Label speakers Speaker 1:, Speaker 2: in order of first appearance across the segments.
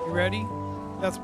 Speaker 1: You ready? That's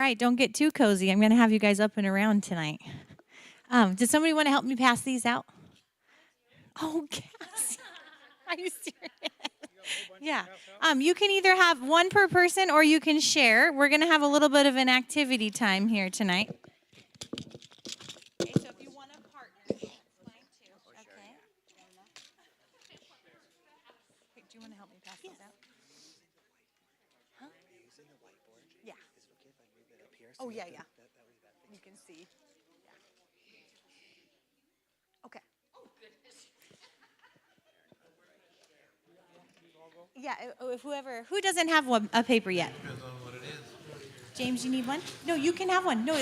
Speaker 1: All right, don't get too cozy. I'm going to have you guys up and around tonight. Does somebody want to help me pass these out? Oh, Cassie. Are you serious? Yeah. You can either have one per person or you can share. We're going to have a little bit of an activity time here tonight. Okay, so if you want to partner, that's fine too. Okay. Wait, do you want to help me pass these out? Huh? Yeah. Oh, yeah. You can see. Okay. Yeah, if who doesn't have a paper yet?
Speaker 2: Depends on what it is.
Speaker 1: James, you need one? No, you can have one. No,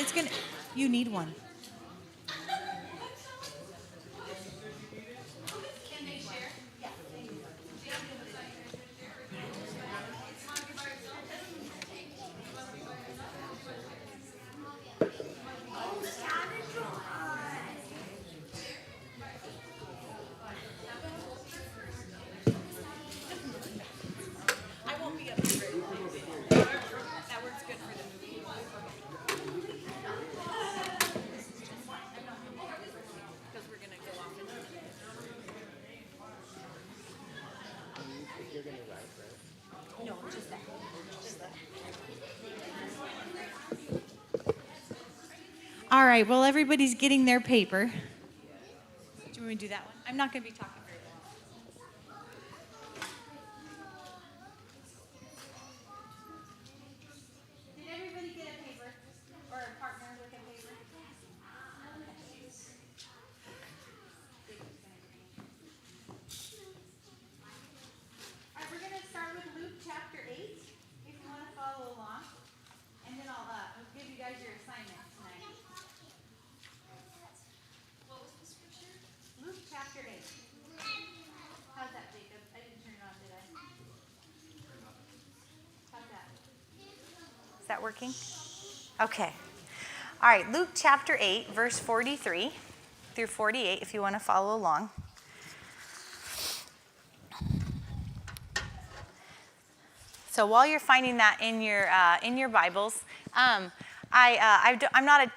Speaker 1: you need one. I won't be up here very long. That works good for the movie. Because we're going to go off into
Speaker 2: You're gonna write, right?
Speaker 1: No, just that. All right, well, everybody's getting their paper. Do you want me to do that one? I'm not going to be talking very long. Did everybody get a paper? Or a partner with a paper? All right, we're going to start with Luke chapter 8, if you want to follow along. And then I'll give you guys your assignment tonight. What was the scripture? Luke chapter 8. How's that, Jacob? I didn't turn it on, did I? How's that? Is that working? Okay. All right, Luke chapter 8, verse 43 through 48, if you want to follow along. So while you're finding that in your Bibles, I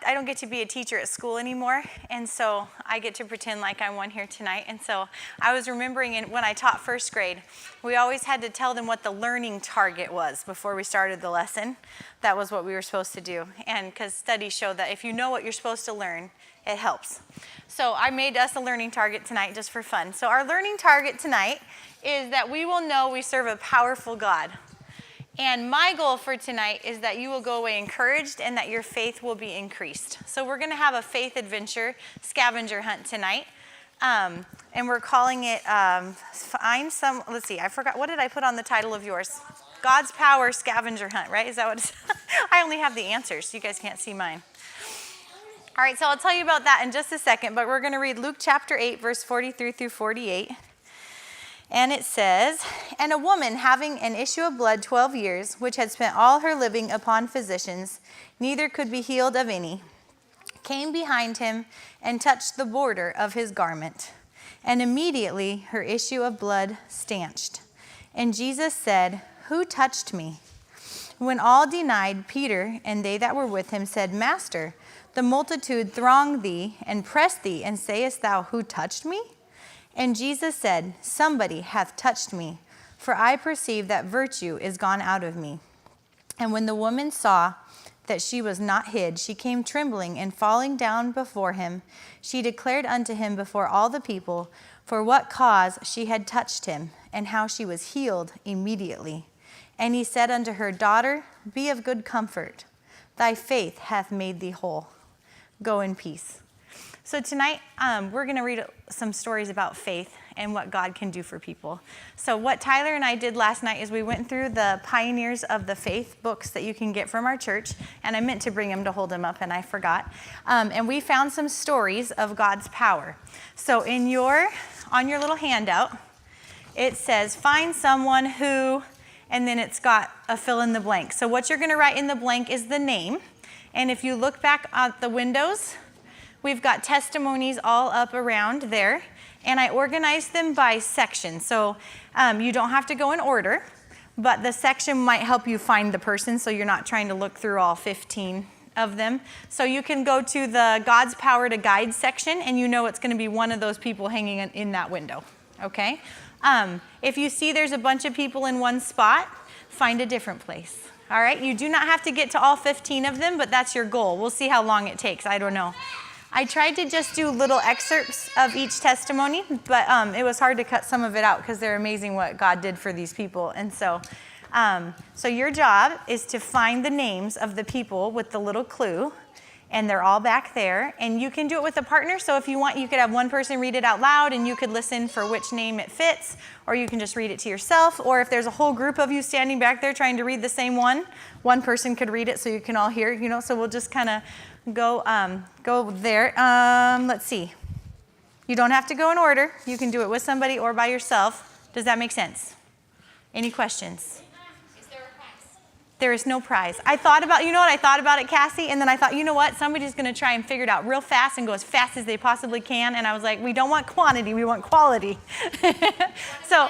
Speaker 1: don't get to be a teacher at school anymore, and so I get to pretend like I'm one here tonight. And so I was remembering when I taught first grade, we always had to tell them what the learning target was before we started the lesson. That was what we were supposed to do, and because studies show that if you know what you're supposed to learn, it helps. So I made us a learning target tonight just for fun. So our learning target tonight is that we will know we serve a powerful God. And my goal for tonight is that you will go away encouraged and that your faith will be increased. So we're going to have a faith adventure scavenger hunt tonight. And we're calling it, let's see, I forgot, what did I put on the title of yours? God's Power Scavenger Hunt, right? Is that what it's? I only have the answers. You guys can't see mine. All right, so I'll tell you about that in just a second, but we're going to read Luke chapter 8, verse 43 through 48. And it says, "And a woman having an issue of blood 12 years, which had spent all her living upon physicians, neither could be healed of any, came behind him and touched the border of his garment. And immediately her issue of blood stanched. And Jesus said, 'Who touched me?' When all denied, Peter and they that were with him said, 'Master, the multitude throng thee and press thee, and sayest thou, Who touched me?' And Jesus said, 'Somebody hath touched me, for I perceive that virtue is gone out of me.' And when the woman saw that she was not hid, she came trembling, and falling down before him, she declared unto him before all the people for what cause she had touched him, and how she was healed immediately. And he said unto her, 'Daughter, be of good comfort. Thy faith hath made thee whole. Go in peace.'" So tonight, we're going to read some stories about faith and what God can do for people. So what Tyler and I did last night is we went through the Pioneers of the Faith books that you can get from our church, and I meant to bring them to hold them up, and I forgot. And we found some stories of God's power. So on your little handout, it says, "Find someone who," and then it's got a fill in the blank. So what you're going to write in the blank is the name. And if you look back at the windows, we've got testimonies all up around there, and I organized them by section. So you don't have to go in order, but the section might help you find the person so you're not trying to look through all 15 of them. So you can go to the God's Power to Guide section and you know it's going to be one of those people hanging in that window, okay? If you see there's a bunch of people in one spot, find a different place, all right? You do not have to get to all 15 of them, but that's your goal. We'll see how long it takes. I don't know. I tried to just do little excerpts of each testimony, but it was hard to cut some of it out because they're amazing what God did for these people. And so your job is to find the names of the people with the little clue, and they're all back there. And you can do it with a partner. So if you want, you could have one person read it out loud, and you could listen for which name it fits, or you can just read it to yourself. Or if there's a whole group of you standing back there trying to read the same one person could read it so you can all hear, so we'll just kind of go there. Let's see. You don't have to go in order. You can do it with somebody or by yourself. Does that make sense? Any questions?
Speaker 3: Is there a prize?
Speaker 1: There is no prize. I thought about it, Cassie, and then I thought, you know what? Somebody's going to try and figure it out real fast and go as fast as they possibly can. And I was like, we don't want quantity, we want quality. So,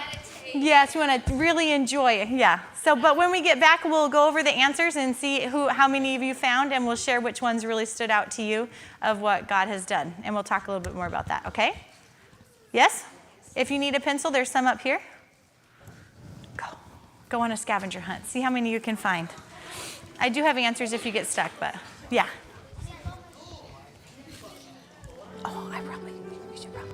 Speaker 1: yes, we want to really enjoy it. Yeah. So, but when we get back, we'll go over the answers and see how many of you found, and we'll share which ones really stood out to you of what God has done. And we'll talk a little bit more about that, okay? Yes? If you need a pencil, there's some up here. Go on a scavenger hunt. See how many you can find. I do have answers if you get stuck, but yeah. Oh, we should probably.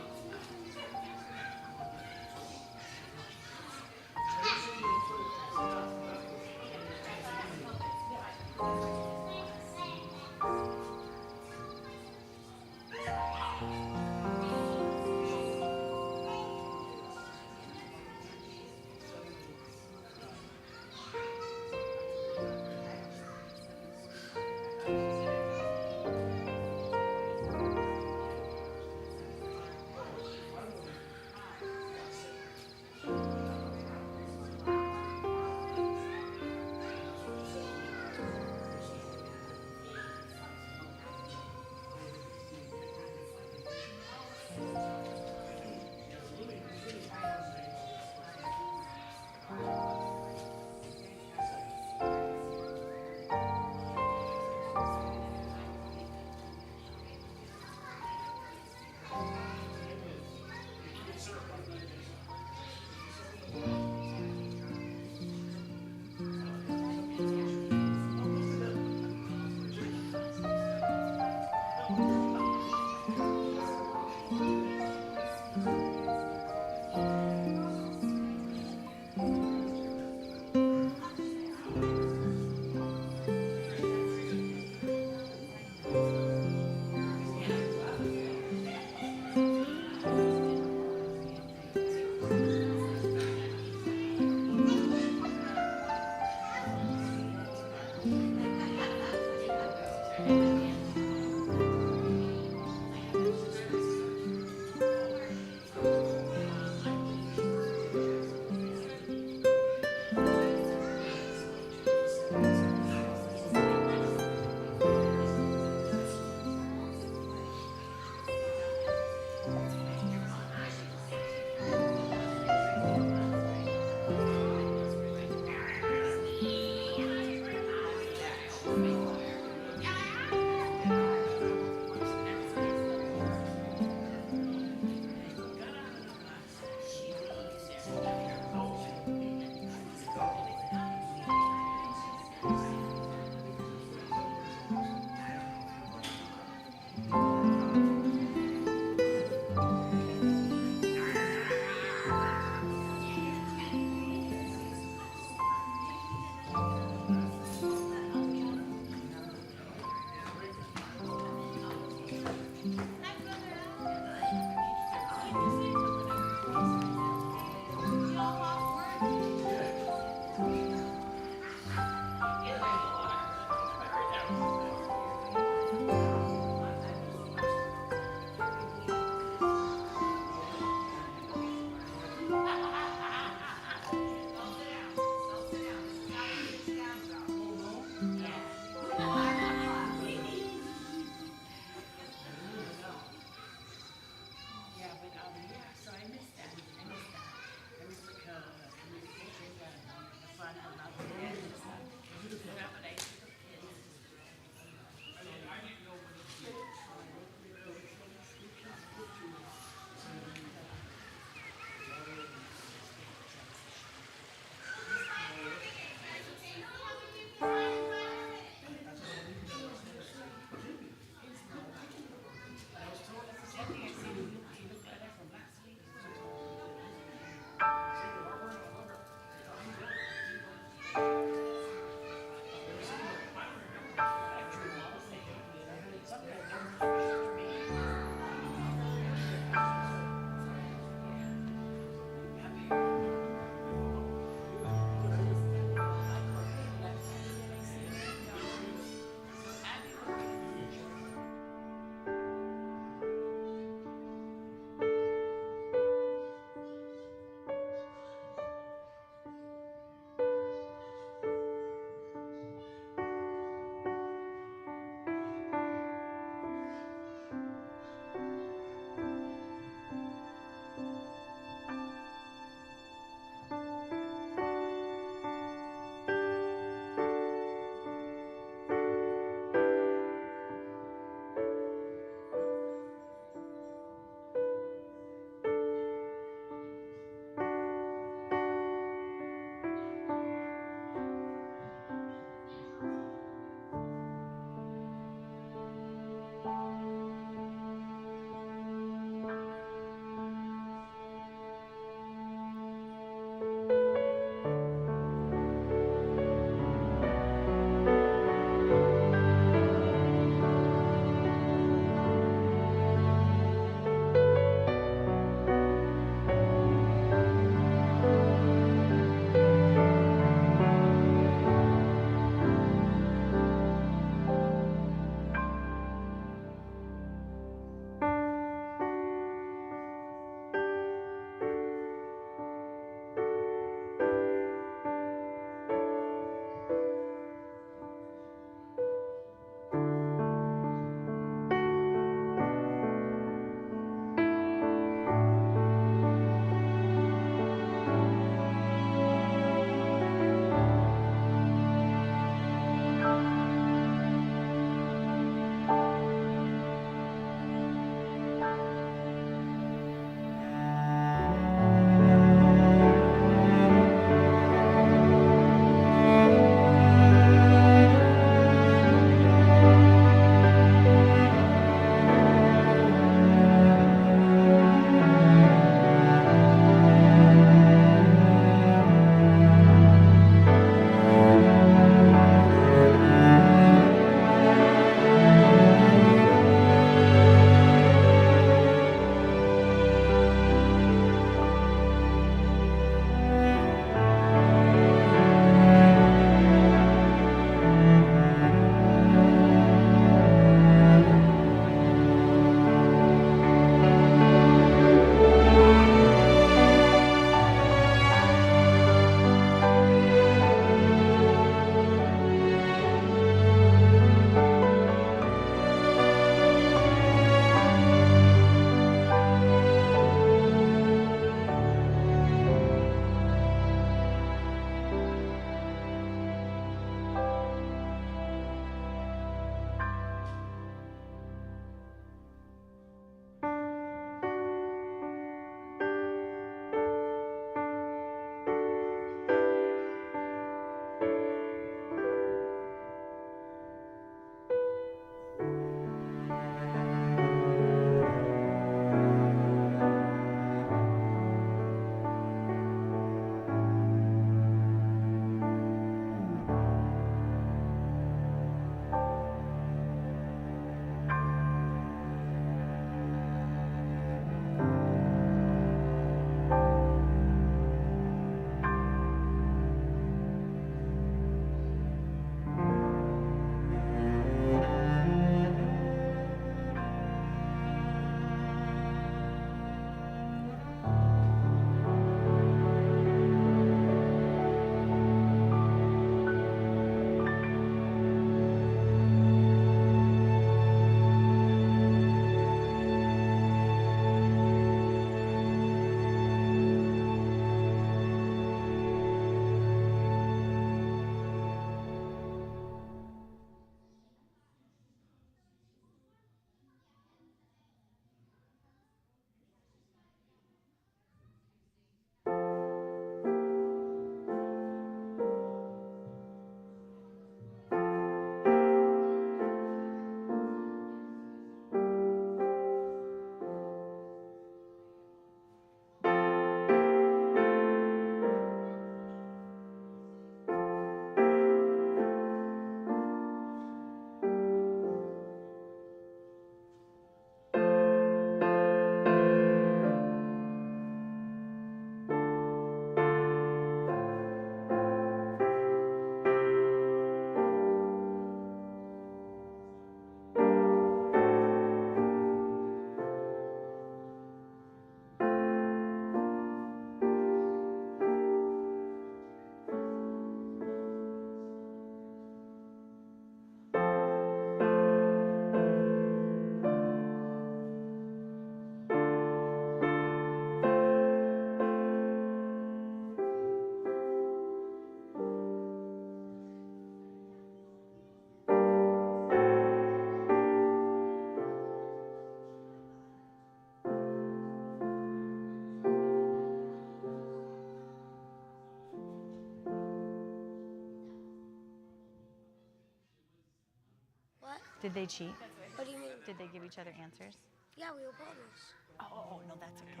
Speaker 1: Did they cheat?
Speaker 3: What do you mean?
Speaker 1: Did they give each other answers?
Speaker 3: Yeah, we were partners.
Speaker 1: Oh, no, that's okay.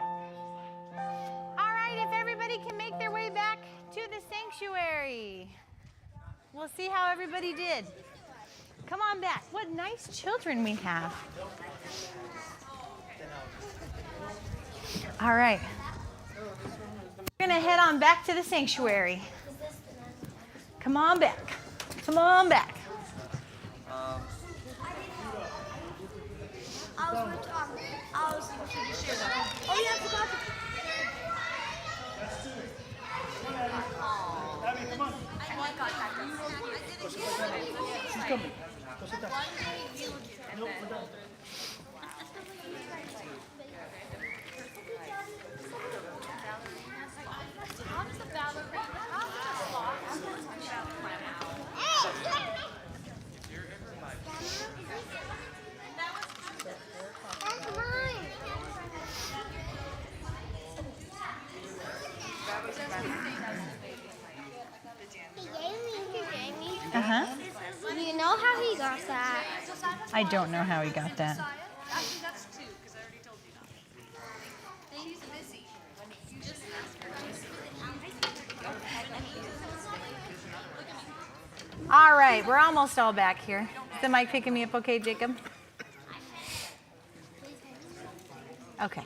Speaker 1: All right, if everybody can make their way back to the sanctuary, we'll see how everybody did. Come on back. What nice children we have. All right. We're going to head on back to the sanctuary. Come on back. Come on back.
Speaker 3: I was with oh yeah, I forgot to.
Speaker 4: Abby, come on. She's coming. Go sit down. Nope, we're done.
Speaker 3: That's mine. He gave me.
Speaker 1: Uh-huh.
Speaker 3: You know how he got that?
Speaker 1: I don't know how he got that.
Speaker 5: Actually, that's two, because I already told you that. She's busy. You just ask her.
Speaker 1: All right, we're almost all back here. Is the mic picking me up okay, Jacob? Okay.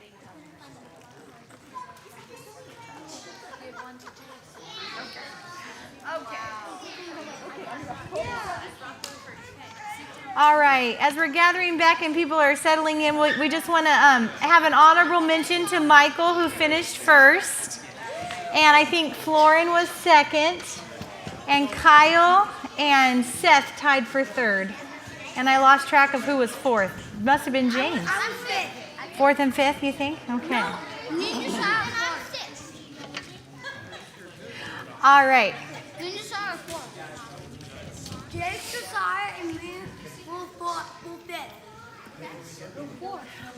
Speaker 1: All right, as we're gathering back and people are settling in, we just want to have an honorable mention to Michael, who finished first. And I think Florin was second. And Kyle and Seth tied for third. And I lost track of who was fourth. Must have been James.
Speaker 3: I'm fifth.
Speaker 1: Fourth and fifth, you think? Okay.
Speaker 3: Ninja Star fourth.
Speaker 1: All right.
Speaker 3: Ninja Star fourth. Jake, Josiah, and me will fifth.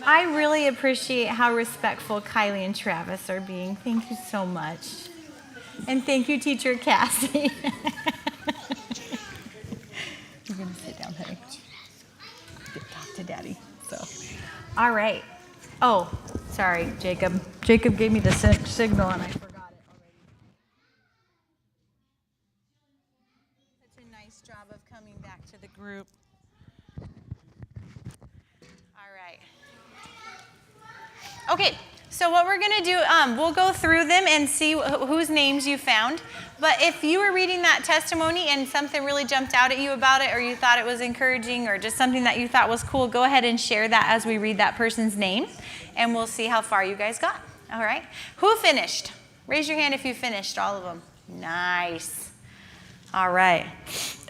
Speaker 1: I really appreciate how respectful Kylie and Travis are being. Thank you so much. And thank you, Teacher Cassie. You're going to sit down, honey. Talk to Daddy. So, all right. Oh, sorry, Jacob. Jacob gave me the signal and I forgot it already. Such a nice job of coming back to the group. All right. Okay, so what we're going to do, we'll go through them and see whose names you found. But if you were reading that testimony and something really jumped out at you about it, or you thought it was encouraging, or just something that you thought was cool, go ahead and share that as we read that person's name, and we'll see how far you guys got. All right? Who finished? Raise your hand if you finished all of them. Nice. All right.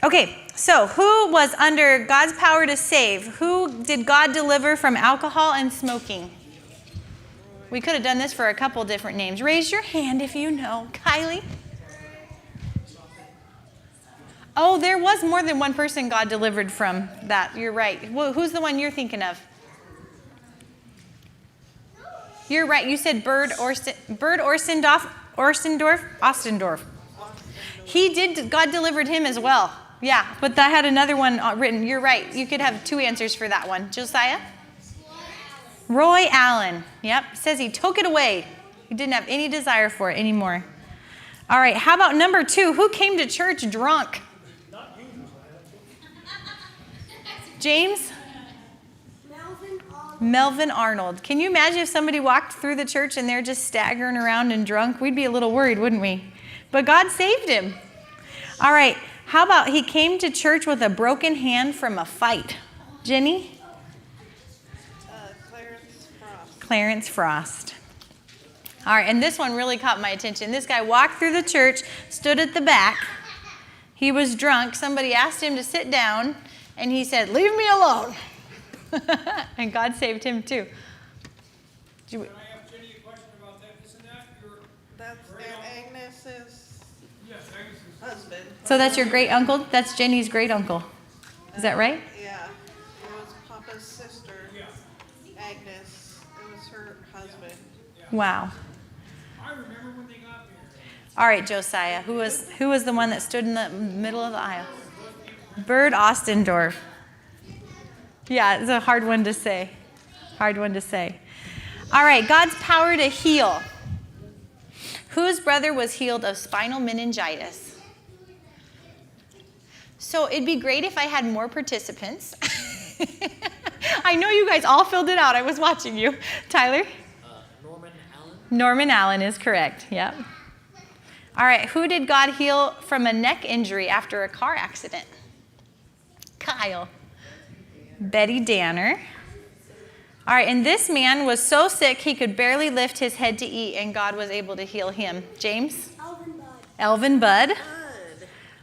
Speaker 1: Okay, so who was under God's power to save? Who did God deliver from alcohol and smoking? We could have done this for a couple different names. Raise your hand if you know. Kylie? Oh, there was more than one person God delivered from that. You're right. Well, who's the one you're thinking of? You're right. You said Bird Orsendorf. God delivered him as well. Yeah, but I had another one written. You're right. You could have two answers for that one. Josiah? Roy Allen. Yep. Says he took it away. He didn't have any desire for it anymore. All right. How about number 2? Who came to church drunk? James? Melvin Arnold. Can you imagine if somebody walked through the church and they're just staggering around and drunk? We'd be a little worried, wouldn't we? But God saved him. All right. How about he came to church with a broken hand from a fight? Jenny? Clarence Frost. All right, and this one really caught my attention. This guy walked through the church, stood at the back. He was drunk. Somebody asked him to sit down, and he said, "Leave me alone." And God saved him too.
Speaker 4: Can I ask Jenny a question about that? Isn't that your...
Speaker 6: That's Agnes's husband.
Speaker 1: So that's your great uncle? That's Jenny's great uncle. Is that right?
Speaker 6: Yeah. It was Papa's sister, Agnes. It was her husband.
Speaker 1: Wow.
Speaker 4: I remember when they got there.
Speaker 1: All right, Josiah. Who was the one that stood in the middle of the aisle? Bird Ostendorf. Yeah, it's a hard one to say. Hard one to say. All right, God's power to heal. Whose brother was healed of spinal meningitis? So it'd be great if I had more participants. I know you guys all filled it out. I was watching you. Tyler?
Speaker 7: Norman Allen.
Speaker 1: Norman Allen is correct. Yep. All right, who did God heal from a neck injury after a car accident? Kyle. Betty Danner. All right, and this man was so sick he could barely lift his head to eat, and God was able to heal him. James? Elvin Budd.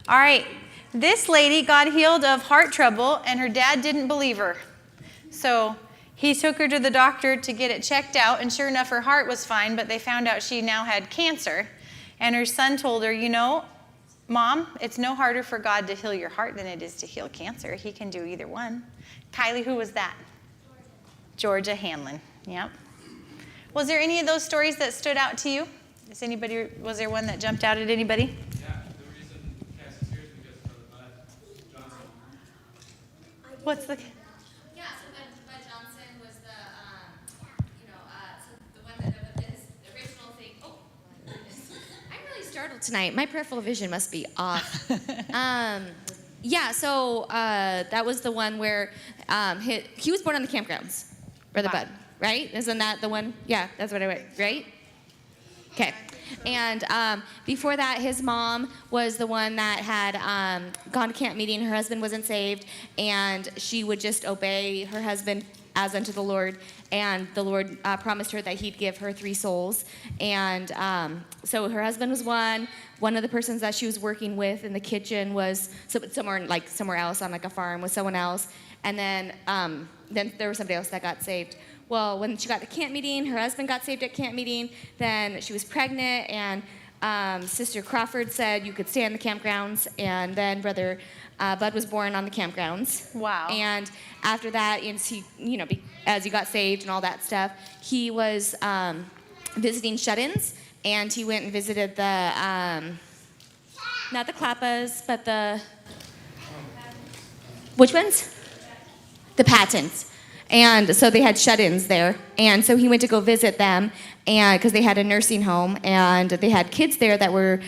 Speaker 1: All right, this lady got healed of heart trouble, and her dad didn't believe her. So he took her to the doctor to get it checked out, and sure enough, her heart was fine, but they found out she now had cancer. And her son told her, you know, Mom, it's no harder for God to heal your heart than it is to heal cancer. He can do either one. Kylie, who was that? Georgia Hanlon. Yep. Was there any of those stories that stood out to you? Was there one that jumped out at anybody?
Speaker 8: Yeah, the reason Cassie's here is because of Brother Bud Johnson.
Speaker 1: What's the...
Speaker 9: Yeah, so Bud Johnson was the one that his original thing. Oh, my goodness. I'm really startled tonight. My peripheral vision must be off. Yeah, so that was the one where he was born on the campgrounds, Brother Bud, right? Isn't that the one? Yeah, that's what I read, right? Okay. And before that, his mom was the one that had gone to camp meeting. Her husband wasn't saved, and she would just obey her husband as unto the Lord. And the Lord promised her that he'd give her 3 souls. And so her husband was one. One of the persons that she was working with in the kitchen was somewhere else on like a farm with someone else. And then there was somebody else that got saved. Well, when she got to camp meeting, her husband got saved at camp meeting. Then she was pregnant, and Sister Crawford said you could stay in the campgrounds. And then Brother Bud was born on the campgrounds.
Speaker 1: Wow.
Speaker 9: And after that, as he got saved and all that stuff, he was visiting shut-ins, and he went and visited the not the Klappas, but which ones? The Pattons. And so they had shut-ins there. And so he went to go visit them, and because they had a nursing home, and they had kids there that were,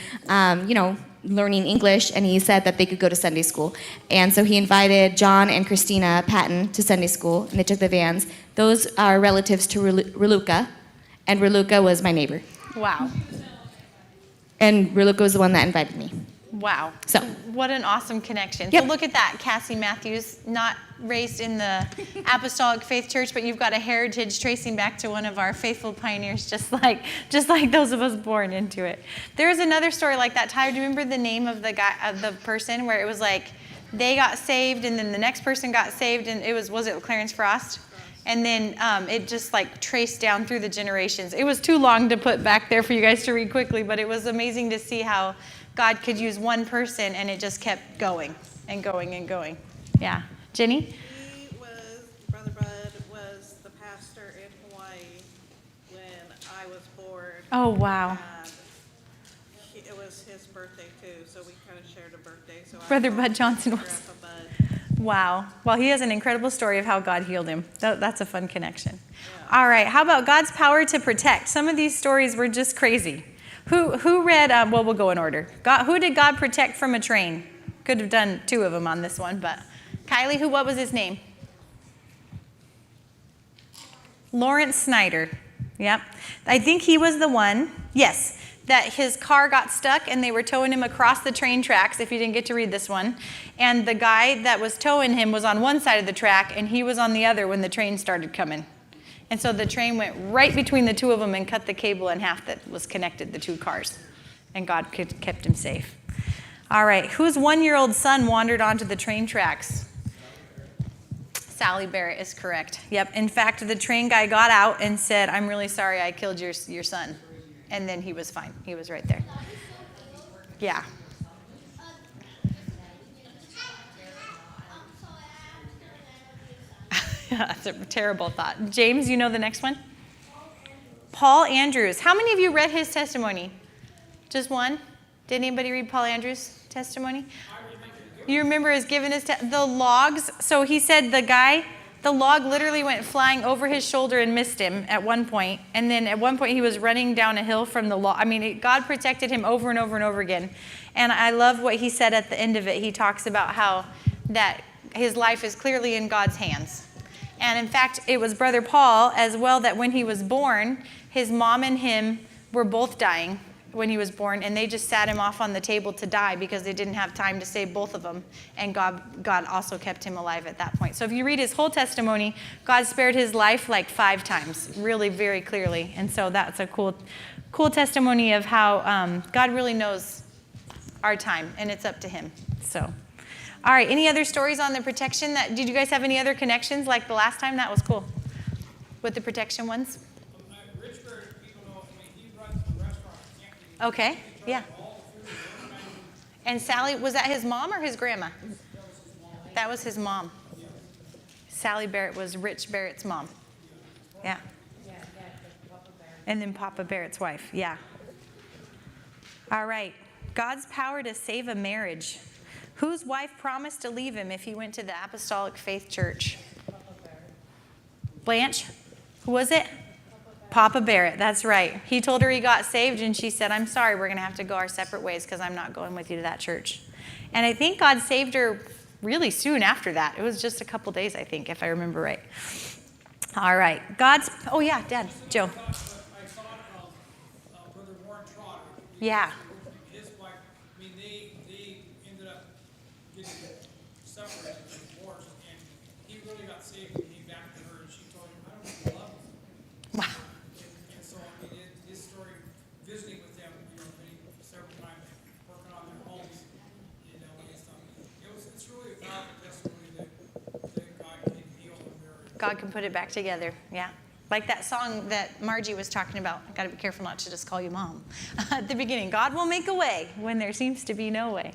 Speaker 9: learning English, and he said that they could go to Sunday school. And so he invited John and Christina Patton to Sunday school, and they took the vans. Those are relatives to Reluca, and Reluca was my neighbor.
Speaker 1: Wow.
Speaker 9: And Reluca was the one that invited me.
Speaker 1: Wow.
Speaker 9: So.
Speaker 1: What an awesome connection.
Speaker 9: Yep.
Speaker 1: So look at that, Cassie Matthews, not raised in the Apostolic Faith Church, but you've got a heritage tracing back to one of our faithful pioneers, just like those of us born into it. There was another story like that. Tyler, do you remember the name of the person where it was like they got saved and then the next person got saved, and was it Clarence Frost? And then it just like traced down through the generations. It was too long to put back there for you guys to read quickly, but it was amazing to see how God could use one person and it just kept going and going and going. Yeah. Jenny?
Speaker 6: Brother Bud was the pastor in Hawaii when I was born.
Speaker 1: Oh, wow.
Speaker 6: And it was his birthday too, so we kind of shared a birthday. So
Speaker 1: Brother Bud Johnson was.
Speaker 6: Grandpa Bud.
Speaker 1: Wow. Well, he has an incredible story of how God healed him. That's a fun connection. Yeah. All right. How about God's power to protect? Some of these stories were just crazy. Who read, we'll go in order. Who did God protect from a train? Could have done 2 of them on this one, but Kylie, what was his name? Lawrence Snyder. Yep. I think he was the one, yes, that his car got stuck and they were towing him across the train tracks, if you didn't get to read this one. And the guy that was towing him was on one side of the track and he was on the other when the train started coming. And so the train went right between the 2 of them and cut the cable in half that was connected the 2 cars. And God kept him safe. All right, whose 1-year-old son wandered onto the train tracks? Sally Barrett is correct. Yep. In fact, the train guy got out and said, "I'm really sorry I killed your son." And then he was fine. He was right there. Yeah. That's a terrible thought. James, you know the next one? Paul Andrews. How many of you read his testimony? Just one? Did anybody read Paul Andrews' testimony? You remember his giving the logs? So he said the guy The log literally went flying over his shoulder and missed him at one point. And then at one point he was running down a hill from the log. I mean, God protected him over and over and over again. And I love what he said at the end of it. He talks about how that his life is clearly in God's hands. And in fact, it was Brother Paul as well that when he was born, his mom and him were both dying when he was born, and they just sat him off on the table to die because they didn't have time to save both of them. And God also kept him alive at that point. So if you read his whole testimony, God spared his life like 5 times, really very clearly. And so that's a cool testimony of how God really knows our time, and it's up to him. So, all right, any other stories on the protection? Did you guys have any other connections like the last time? That was cool with the protection ones.
Speaker 4: Rich Barrett, people know, he runs the restaurant.
Speaker 1: Okay, yeah. And Sally, was that his mom or his grandma? That was his mom. Sally Barrett was Rich Barrett's mom. Yeah. And then Papa Barrett's wife, yeah. All right. God's power to save a marriage. Whose wife promised to leave him if he went to the Apostolic Faith Church? Blanche? Who was it? Papa Barrett, that's right. He told her he got saved, and she said, I'm sorry, we're going to have to go our separate ways because I'm not going with you to that church. And I think God saved her really soon after that. It was just a couple days, I think, if I remember right. All right. Oh, yeah, Dad, Joe.
Speaker 4: I saw Brother Warren Trotter.
Speaker 1: Yeah.
Speaker 4: His wife, I mean, they ended up getting separated and divorced, and he really got saved and came back to her, and she told him, I don't even love you.
Speaker 1: Wow.
Speaker 4: And so, I mean, his story, visiting with them, several times, working on their homes, and stuff. It's really a powerful testimony that God can heal a marriage.
Speaker 1: God can put it back together, yeah. Like that song that Margie was talking about. I've got to be careful not to just call you Mom. At the beginning, God will make a way when there seems to be no way.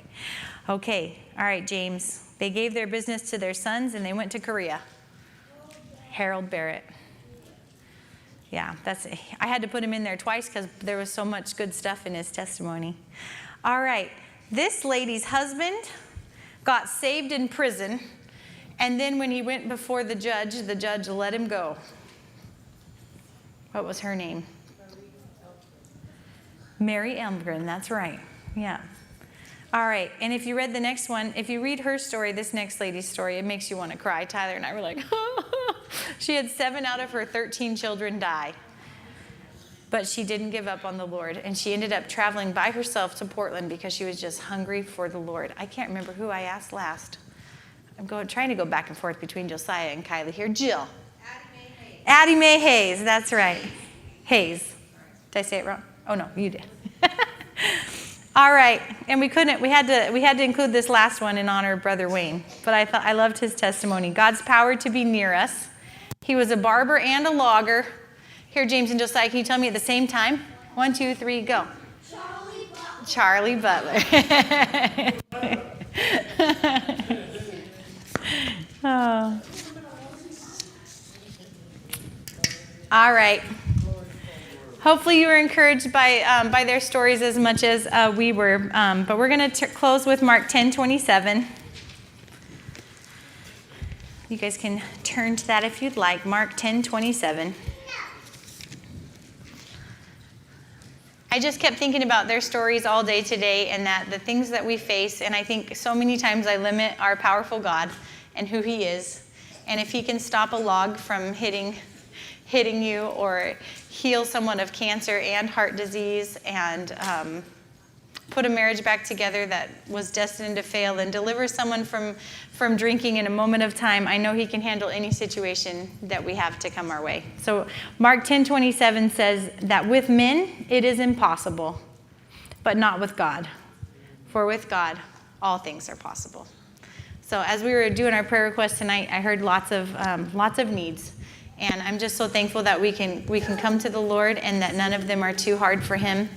Speaker 1: Okay, all right, James. They gave their business to their sons and they went to Korea. Harold Barrett. Yeah, I had to put him in there twice because there was so much good stuff in his testimony. All right, this lady's husband got saved in prison, and then when he went before the judge let him go. What was her name? Mary Elmgren, that's right. Yeah. All right, and if you read the next one, if you read her story, this next lady's story, it makes you want to cry. Tyler and I were like, she had 7 out of her 13 children die. But she didn't give up on the Lord, and she ended up traveling by herself to Portland because she was just hungry for the Lord. I can't remember who I asked last. I'm trying to go back and forth between Josiah and Kylie here. Jill. Addie Mae Hayes, that's right. Hayes. Did I say it wrong? Oh, no, you did. All right, and we had to include this last one in honor of Brother Wayne, but I loved his testimony. God's power to be near us. He was a barber and a logger. Here, James and Josiah, can you tell me at the same time? 1, 2, 3, go. Charlie Butler. Oh. All right. Hopefully you were encouraged by their stories as much as we were. But we're going to close with Mark 10:27. You guys can turn to that if you'd like. Mark 10:27. I just kept thinking about their stories all day today, and that the things that we face, and I think so many times I limit our powerful God and who he is. And if he can stop a log from hitting you, or heal someone of cancer and heart disease, and put a marriage back together that was destined to fail, and deliver someone from drinking in a moment of time, I know he can handle any situation that we have to come our way. So Mark 10:27 says that with men it is impossible, but not with God. For with God, all things are possible. So as we were doing our prayer requests tonight, I heard lots of needs. And I'm just so thankful that we can come to the Lord, and that none of them are too hard for him,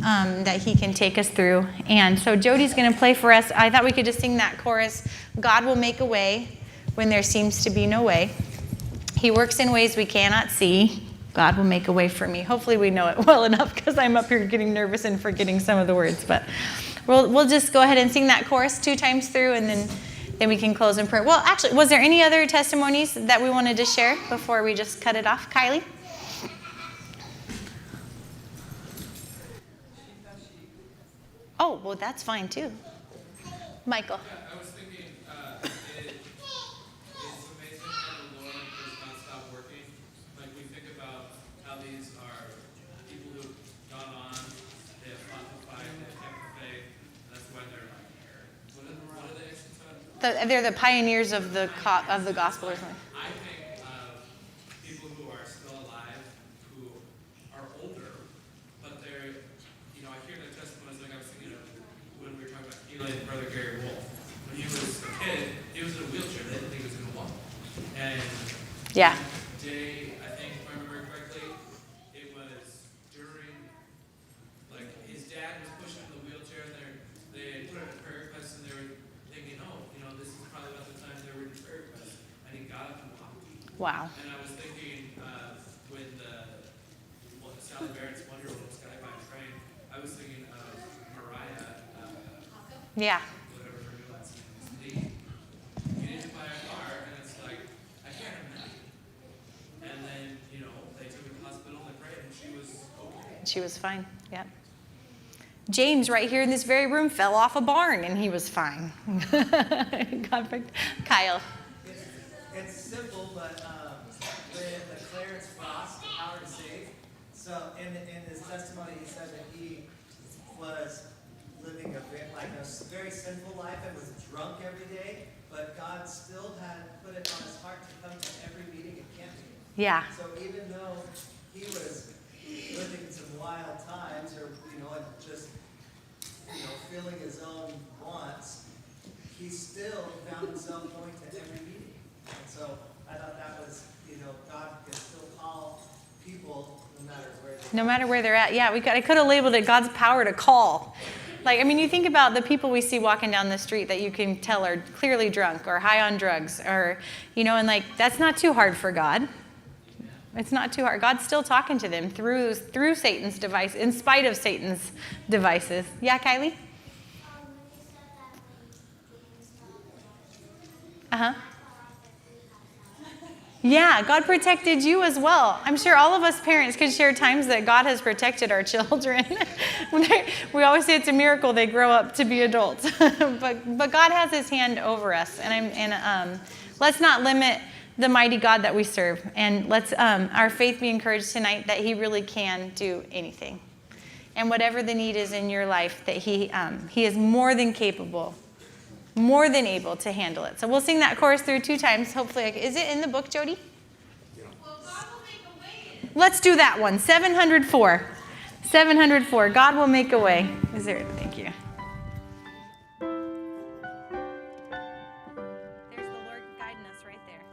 Speaker 1: that he can take us through. And so Jody's going to play for us. I thought we could just sing that chorus. God will make a way when there seems to be no way. He works in ways we cannot see. God will make a way for me. Hopefully we know it well enough, because I'm up here getting nervous and forgetting some of the words. But we'll just go ahead and sing that chorus 2 times through, and Then we can close in prayer. Well, actually, was there any other testimonies that we wanted to share before we just cut it off? Kylie? Oh, well, that's fine too. Michael?
Speaker 8: Yeah, I was thinking, it's amazing how the Lord does not stop working. Like, we think about how these are people who've gone on, they have fought the fight, they have kept the faith, and that's why they're like, what are they actually?
Speaker 1: They're the pioneers of the gospel or something.
Speaker 8: I think of people who are still alive, who are older, but they're, I hear the testimonies, like I was thinking of when we were talking about Eli and Brother Gary Wolf. When he was a kid, he was in a wheelchair. They didn't think he was going to walk. And
Speaker 1: Yeah.
Speaker 8: I think if I remember correctly, it was during, like, his dad was pushing him in the wheelchair, and they put in a prayer request, and they were thinking, this is probably about the time they were in prayer request. And he got up and walked.
Speaker 1: Wow.
Speaker 8: And I was thinking when Sally Barrett's 1-year-old was got hit by a train, I was thinking of Mariah,
Speaker 1: Yeah.
Speaker 8: whatever her new last name is, Lee, getting hit by a car, and it's like, I can't imagine. And then, they took her to the hospital and they prayed, and she was okay.
Speaker 1: She was fine. Yeah. James, right here in this very room, fell off a barn and he was fine. Kyle.
Speaker 10: It's simple, but with the Clarence Foss, The Power to Save. So in his testimony, he said that he was living a very sinful life and was drunk every day, but God still had put it on his heart to come to every meeting at camp meeting.
Speaker 1: Yeah.
Speaker 10: So even though he was living some wild times, or and just feeling his own wants, he still found himself going to every meeting. And so I thought that was, God can still call people no matter where they're at.
Speaker 1: Yeah, I could have labeled it God's power to call. Like, you think about the people we see walking down the street that you can tell are clearly drunk or high on drugs, or, and that's not too hard for God. It's not too hard. God's still talking to them through Satan's device, in spite of Satan's devices. Yeah, Kylie? Uh-huh. Yeah, God protected you as well. I'm sure all of us parents could share times that God has protected our children. We always say it's a miracle they grow up to be adults. but God has his hand over us. And let's not limit the mighty God that we serve. And let's our faith be encouraged tonight that he really can do anything. And whatever the need is in your life, that he is more than capable, more than able to handle it. So we'll sing that chorus through 2 times. Hopefully, is it in the book, Jody?
Speaker 5: Well, God will make a way.
Speaker 1: Let's do that one. 704. 704. God will make a way. Is there? Thank you. There's the Lord guiding us right there.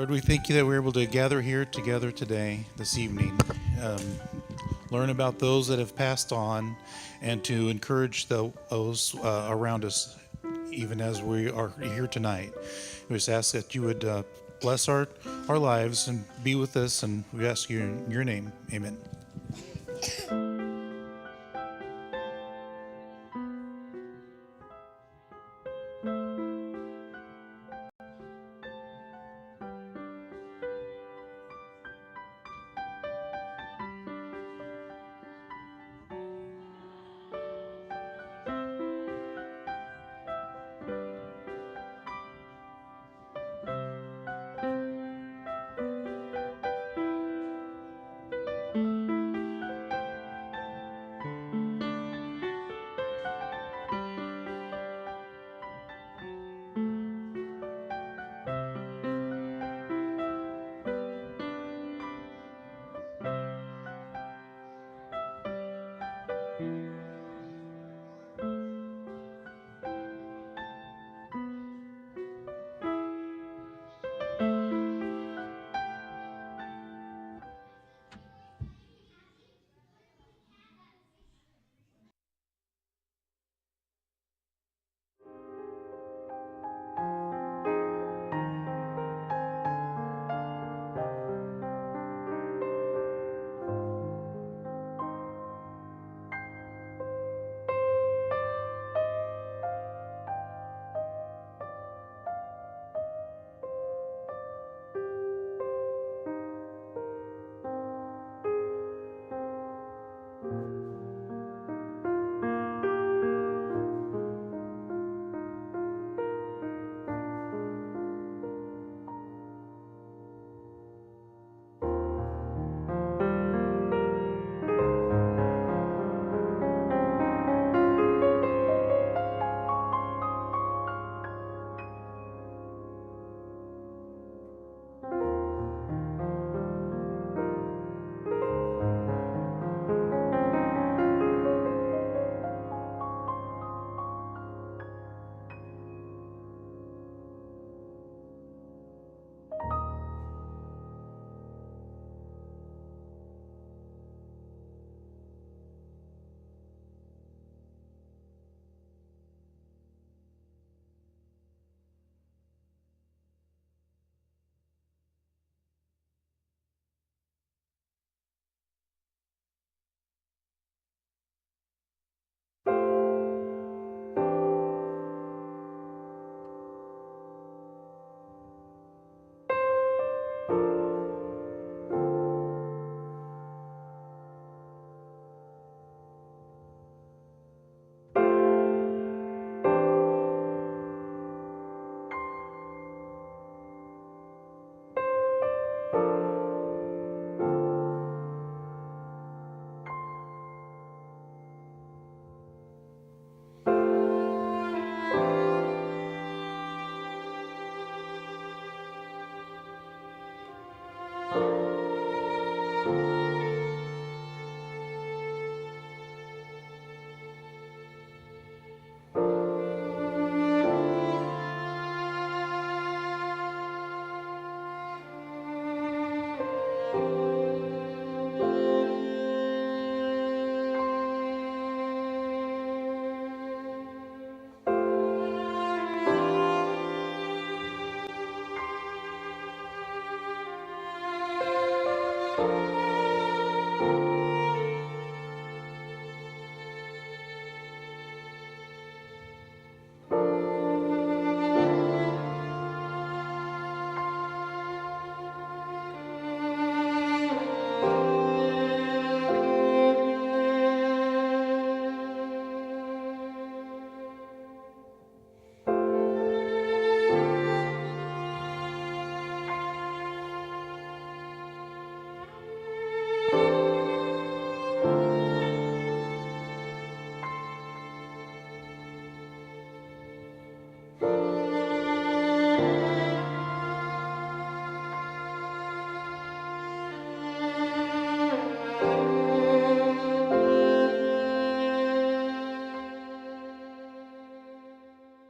Speaker 11: Lord, we thank you that we're able to gather here together today, this evening, learn about those that have passed on, and to encourage those around us, even as we are here tonight. We just ask that you would bless our lives and be with us, and we ask you in your name. Amen.